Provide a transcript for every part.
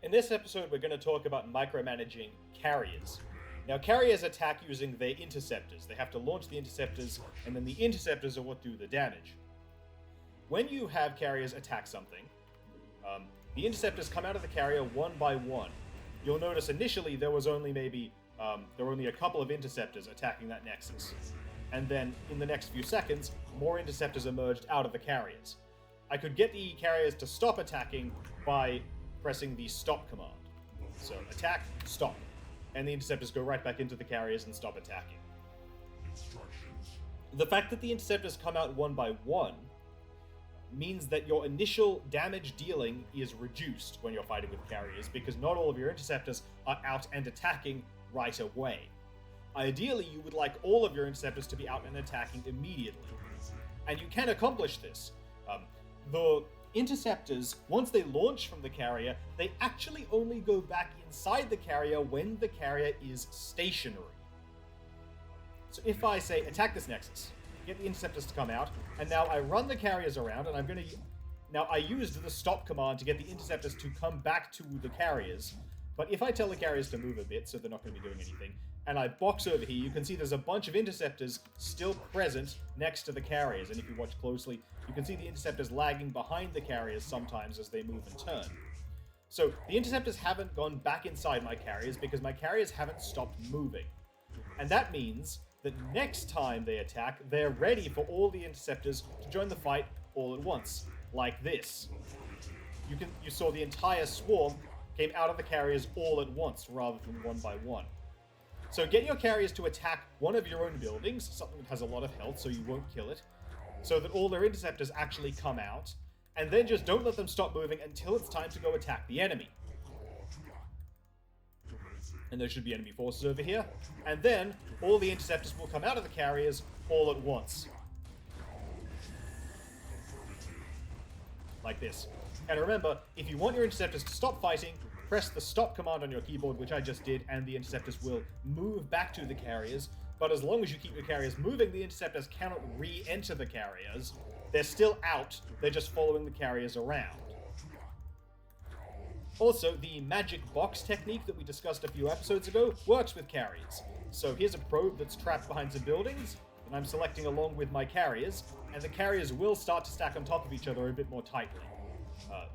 In this episode, we're going to talk about micromanaging carriers. Now, carriers attack using their interceptors. They have to launch the interceptors, and then the interceptors are what do the damage. When you have carriers attack something, the interceptors come out of the carrier one by one. You'll notice initially there was only there were only a couple of interceptors attacking that nexus. And then, in the next few seconds, more interceptors emerged out of the carriers. I could get the carriers to stop attacking by pressing the stop command. So, attack, stop. And the interceptors go right back into the carriers and stop attacking. The fact that the interceptors come out one by one means that your initial damage dealing is reduced when you're fighting with carriers, because not all of your interceptors are out and attacking right away. Ideally, you would like all of your interceptors to be out and attacking immediately. And you can accomplish this. The interceptors, once they launch from the carrier, they actually only go back inside the carrier when the carrier is stationary. So if I say, attack this nexus, get the interceptors to come out, and now I run the carriers around, and now I used the stop command to get the interceptors to come back to the carriers, but if I tell the carriers to move a bit, so they're not going to be doing anything, and I box over here, you can see there's a bunch of interceptors still present next to the carriers, and if you watch closely, you can see the interceptors lagging behind the carriers sometimes as they move and turn. So the interceptors haven't gone back inside my carriers because my carriers haven't stopped moving. And that means that next time they attack, they're ready for all the interceptors to join the fight all at once, like this. You saw the entire swarm came out of the carriers all at once, rather than one by one. So get your carriers to attack one of your own buildings, something that has a lot of health so you won't kill it, so that all their interceptors actually come out, and then just don't let them stop moving until it's time to go attack the enemy. And there should be enemy forces over here, and then all the interceptors will come out of the carriers all at once. Like this. And remember, if you want your interceptors to stop fighting, press the stop command on your keyboard, which I just did, and the interceptors will move back to the carriers. But as long as you keep your carriers moving, the interceptors cannot re-enter the carriers. They're still out, they're just following the carriers around. Also, the magic box technique that we discussed a few episodes ago works with carriers. So here's a probe that's trapped behind some buildings, and I'm selecting along with my carriers, and the carriers will start to stack on top of each other a bit more tightly.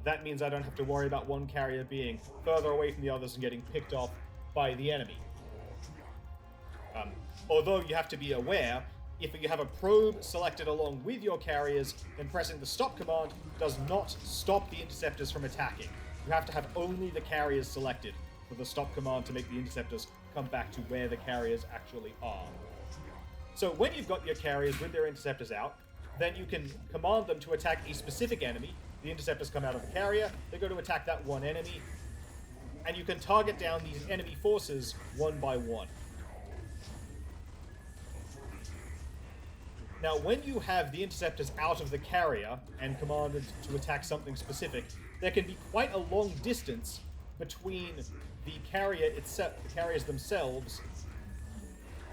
That means I don't have to worry about one carrier being further away from the others and getting picked off by the enemy. Although you have to be aware, if you have a probe selected along with your carriers, then pressing the stop command does not stop the interceptors from attacking. You have to have only the carriers selected for the stop command to make the interceptors come back to where the carriers actually are. So when you've got your carriers with their interceptors out, then you can command them to attack a specific enemy. The interceptors come out of the carrier, they go to attack that one enemy, and you can target down these enemy forces one by one. Now, when you have the interceptors out of the carrier and commanded to attack something specific, there can be quite a long distance between the carriers themselves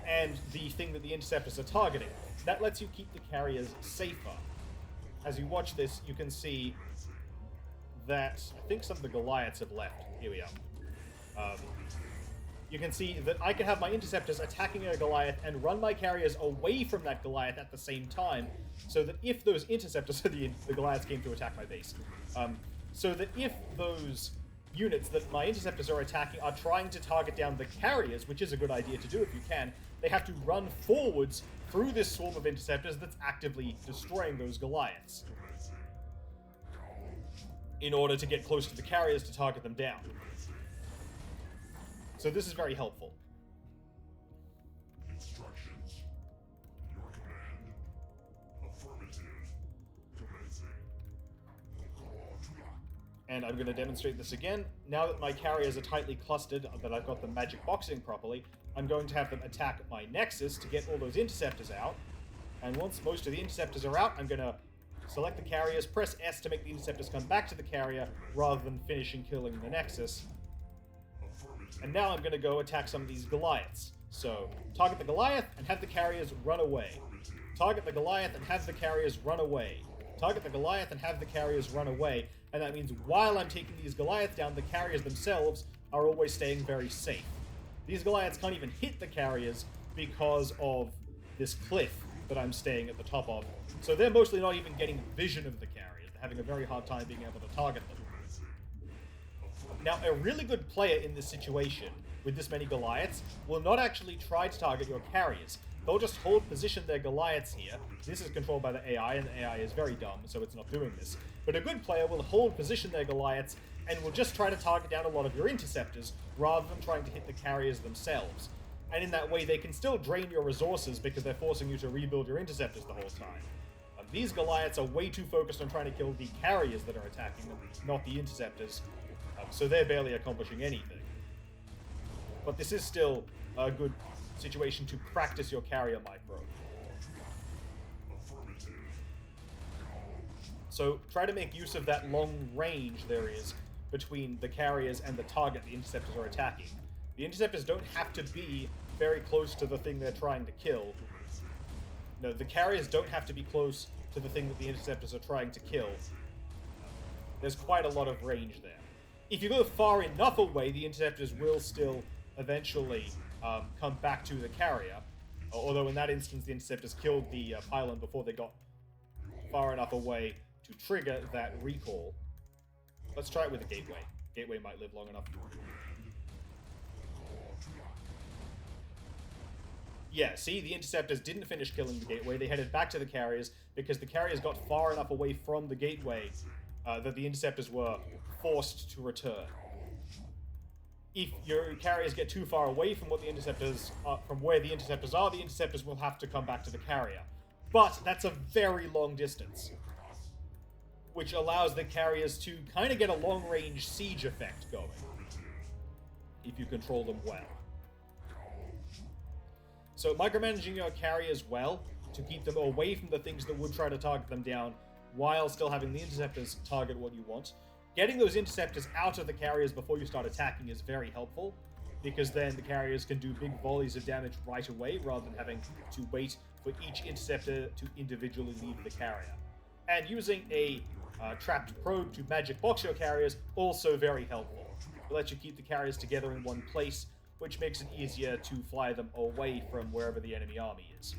and the thing that the interceptors are targeting. That lets you keep the carriers safer. As you watch this, you can see that I think some of the Goliaths have left. Here we are. You can see that I can have my interceptors attacking a Goliath and run my carriers away from that Goliath at the same time, so that if those interceptors, the Goliaths came to attack my base, so that if those units that my interceptors are attacking are trying to target down the carriers, which is a good idea to do if you can, they have to run forwards through this swarm of interceptors that's actively destroying those Goliaths in order to get close to the carriers to target them down. So this is very helpful. Instructions. Your command. Affirmative. Commencing. And I'm going to demonstrate this again. Now that my carriers are tightly clustered, that I've got the magic boxing properly, I'm going to have them attack my nexus to get all those interceptors out. And once most of the interceptors are out, I'm going to select the carriers, press S to make the interceptors come back to the carrier, rather than finishing killing the nexus. And now I'm going to go attack some of these Goliaths. So, target the Goliath and have the carriers run away. Target the Goliath and have the carriers run away. Target the Goliath and have the carriers run away. and that means while I'm taking these Goliaths down, the carriers themselves are always staying very safe. These Goliaths can't even hit the carriers because of this cliff that I'm staying at the top of, so they're mostly not even getting vision of the carriers. They're having a very hard time being able to target them. Now, a really good player in this situation, with this many Goliaths, will not actually try to target your carriers. They'll just hold position their Goliaths here. This is controlled by the AI, and the AI is very dumb, so it's not doing this. But a good player will hold position their Goliaths, and will just try to target down a lot of your interceptors, rather than trying to hit the carriers themselves. And in that way, they can still drain your resources, because they're forcing you to rebuild your interceptors the whole time. These Goliaths are way too focused on trying to kill the carriers that are attacking them, not the interceptors. So they're barely accomplishing anything. But this is still a good situation to practice your carrier micro. So try to make use of that long range there is between the carriers and the target the interceptors are attacking. The interceptors don't have to be very close to the thing they're trying to kill. No, the carriers don't have to be close to the thing that the interceptors are trying to kill. There's quite a lot of range there. If you go far enough away, the interceptors will still eventually come back to the carrier. Although in that instance, the interceptors killed the pylon before they got far enough away to trigger that recall. Let's try it with the gateway. Gateway might live long enough. Yeah, see, the interceptors didn't finish killing the gateway. They headed back to the carriers because the carriers got far enough away from the gateway that the interceptors were forced to return. If your carriers get too far away from what the interceptors from where the interceptors are, the interceptors will have to come back to the carrier. But that's a very long distance, which allows the carriers to kind of get a long-range siege effect going, if you control them well. So micromanaging your carriers well, to keep them away from the things that would try to target them down, while still having the interceptors target what you want. Getting those interceptors out of the carriers before you start attacking is very helpful, because then the carriers can do big volleys of damage right away, rather than having to wait for each interceptor to individually leave the carrier. And using a trapped probe to magic box your carriers, also very helpful. It lets you keep the carriers together in one place, which makes it easier to fly them away from wherever the enemy army is.